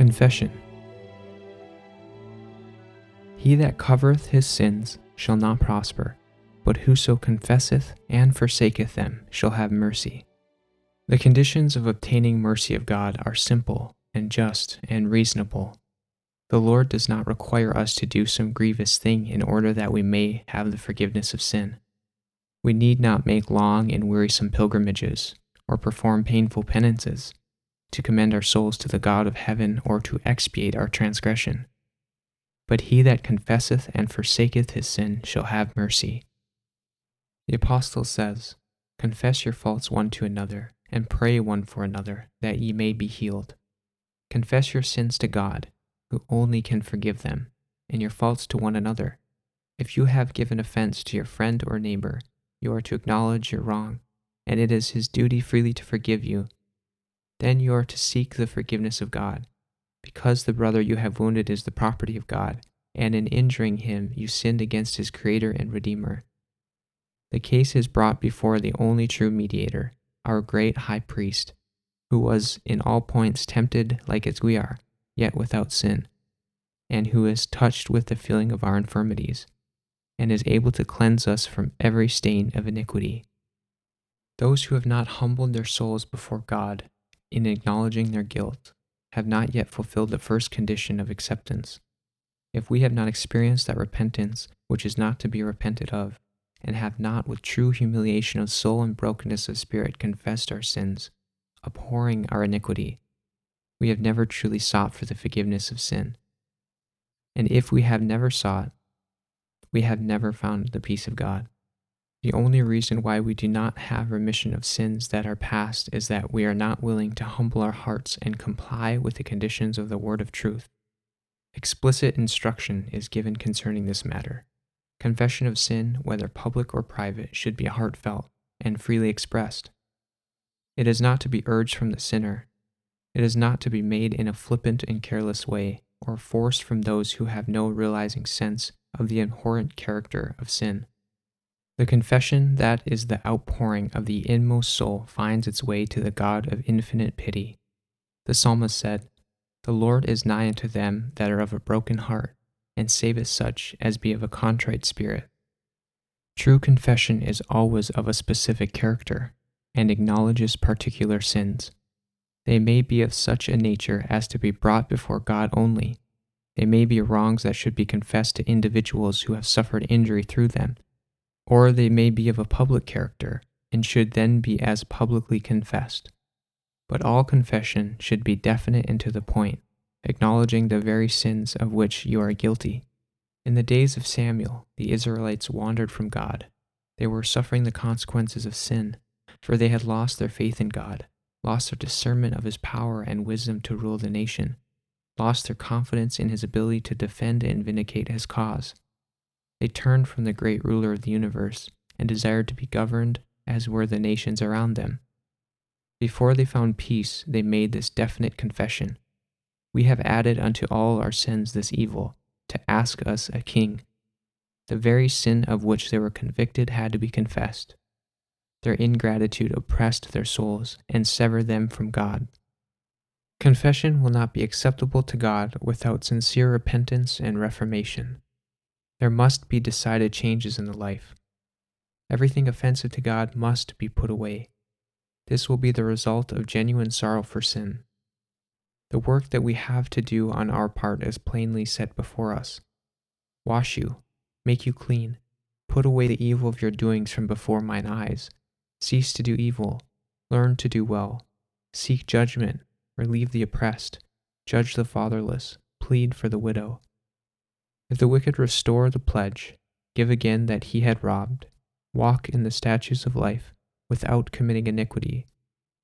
Confession. He that covereth his sins shall not prosper, but whoso confesseth and forsaketh them shall have mercy. The conditions of obtaining mercy of God are simple and just and reasonable. The Lord does not require us to do some grievous thing in order that we may have the forgiveness of sin. We need not make long and wearisome pilgrimages, or perform painful penances, to commend our souls to the God of heaven or to expiate our transgression. But he that confesseth and forsaketh his sin shall have mercy. The Apostle says, "Confess your faults one to another, and pray one for another, that ye may be healed." Confess your sins to God, who only can forgive them, and your faults to one another. If you have given offense to your friend or neighbor, you are to acknowledge your wrong, and it is his duty freely to forgive you. Then you are to seek the forgiveness of God, because the brother you have wounded is the property of God, and in injuring him you sinned against his Creator and Redeemer. The case is brought before the only true mediator, our great high priest, who was in all points tempted like as we are, yet without sin, and who is touched with the feeling of our infirmities, and is able to cleanse us from every stain of iniquity. Those who have not humbled their souls before God in acknowledging their guilt have not yet fulfilled the first condition of acceptance. If we have not experienced that repentance which is not to be repented of, and have not with true humiliation of soul and brokenness of spirit confessed our sins, abhorring our iniquity, we have never truly sought for the forgiveness of sin. And if we have never sought, we have never found the peace of God. The only reason why we do not have remission of sins that are past is that we are not willing to humble our hearts and comply with the conditions of the word of truth. Explicit instruction is given concerning this matter. Confession of sin, whether public or private, should be heartfelt and freely expressed. It is not to be urged from the sinner. It is not to be made in a flippant and careless way, or forced from those who have no realizing sense of the abhorrent character of sin. The confession that is the outpouring of the inmost soul finds its way to the God of infinite pity. The psalmist said, "The Lord is nigh unto them that are of a broken heart, and saveth such as be of a contrite spirit." True confession is always of a specific character, and acknowledges particular sins. They may be of such a nature as to be brought before God only. They may be wrongs that should be confessed to individuals who have suffered injury through them, or they may be of a public character, and should then be as publicly confessed. But all confession should be definite and to the point, acknowledging the very sins of which you are guilty. In the days of Samuel, the Israelites wandered from God. They were suffering the consequences of sin, for they had lost their faith in God, lost their discernment of his power and wisdom to rule the nation, lost their confidence in his ability to defend and vindicate his cause. They turned from the great ruler of the universe and desired to be governed as were the nations around them. Before they found peace, they made this definite confession: "We have added unto all our sins this evil, to ask us a king." The very sin of which they were convicted had to be confessed. Their ingratitude oppressed their souls and severed them from God. Confession will not be acceptable to God without sincere repentance and reformation. There must be decided changes in the life. Everything offensive to God must be put away. This will be the result of genuine sorrow for sin. The work that we have to do on our part is plainly set before us. Wash you, make you clean, put away the evil of your doings from before mine eyes. Cease to do evil, learn to do well, seek judgment, relieve the oppressed, judge the fatherless, plead for the widow. If the wicked restore the pledge, give again that he had robbed, walk in the statutes of life, without committing iniquity,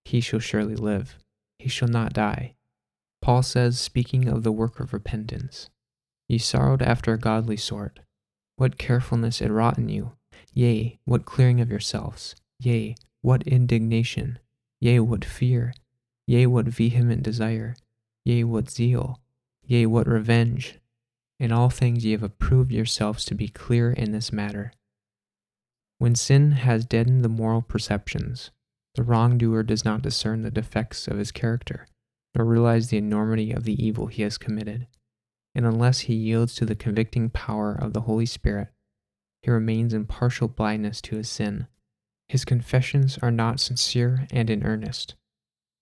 he shall surely live, he shall not die. Paul says, speaking of the work of repentance, "Ye sorrowed after a godly sort. What carefulness it wrought in you, yea, what clearing of yourselves, yea, what indignation, yea, what fear, yea, what vehement desire, yea, what zeal, yea, what revenge. In all things ye have approved yourselves to be clear in this matter." When sin has deadened the moral perceptions, the wrongdoer does not discern the defects of his character, nor realize the enormity of the evil he has committed. And unless he yields to the convicting power of the Holy Spirit, he remains in partial blindness to his sin. His confessions are not sincere and in earnest.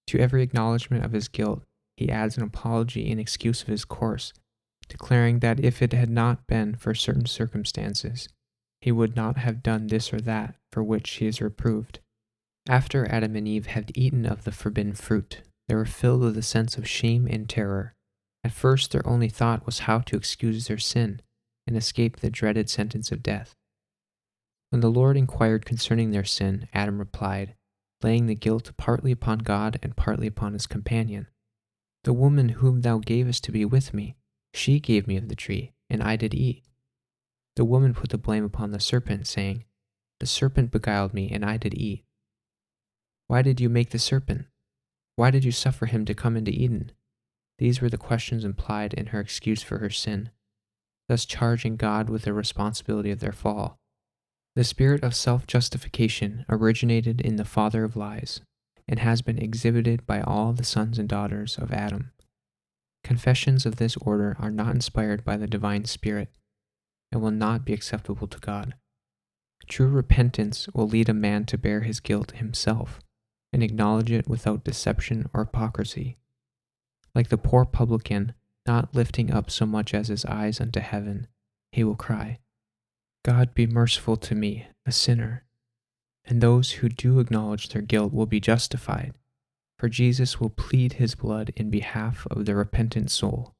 To every acknowledgement of his guilt, he adds an apology in excuse of his course, declaring that if it had not been for certain circumstances, he would not have done this or that for which he is reproved. After Adam and Eve had eaten of the forbidden fruit, they were filled with a sense of shame and terror. At first, their only thought was how to excuse their sin and escape the dreaded sentence of death. When the Lord inquired concerning their sin, Adam replied, laying the guilt partly upon God and partly upon his companion. The woman whom thou gavest to be with me, she gave me of the tree, and I did eat. The woman put the blame upon the serpent, saying, the serpent beguiled me, and I did eat. Why did you make the serpent? Why did you suffer him to come into Eden? These were the questions implied in her excuse for her sin, thus charging God with the responsibility of their fall. The spirit of self-justification originated in the father of lies and has been exhibited by all the sons and daughters of Adam. Confessions of this order are not inspired by the divine Spirit and will not be acceptable to God. True repentance will lead a man to bear his guilt himself and acknowledge it without deception or hypocrisy. Like the poor publican, not lifting up so much as his eyes unto heaven, he will cry, God be merciful to me, a sinner. And those who do acknowledge their guilt will be justified, for Jesus will plead his blood in behalf of the repentant soul.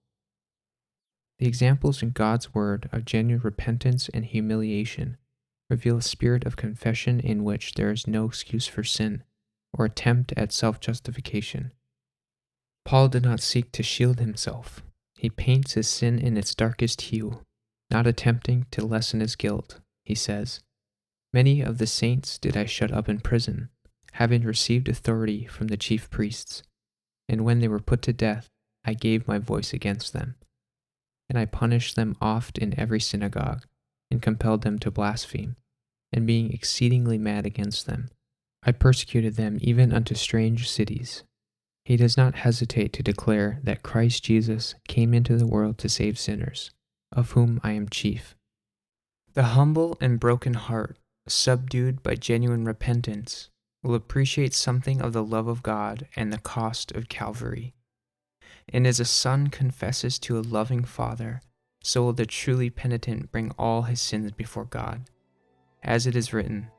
The examples in God's word of genuine repentance and humiliation reveal a spirit of confession in which there is no excuse for sin or attempt at self-justification. Paul did not seek to shield himself. He paints his sin in its darkest hue, not attempting to lessen his guilt. He says, many of the saints did I shut up in prison, having received authority from the chief priests. And when they were put to death, I gave my voice against them. And I punished them oft in every synagogue, and compelled them to blaspheme. And being exceedingly mad against them, I persecuted them even unto strange cities. He does not hesitate to declare that Christ Jesus came into the world to save sinners, of whom I am chief. The humble and broken heart, subdued by genuine repentance, will appreciate something of the love of God and the cost of Calvary. And as a son confesses to a loving father, so will the truly penitent bring all his sins before God. As it is written,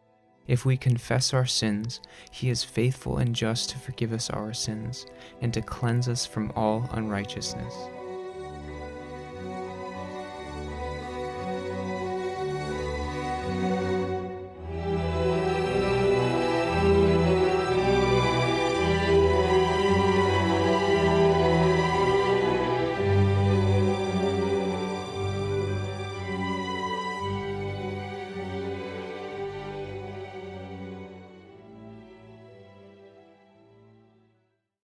if we confess our sins, he is faithful and just to forgive us our sins and to cleanse us from all unrighteousness.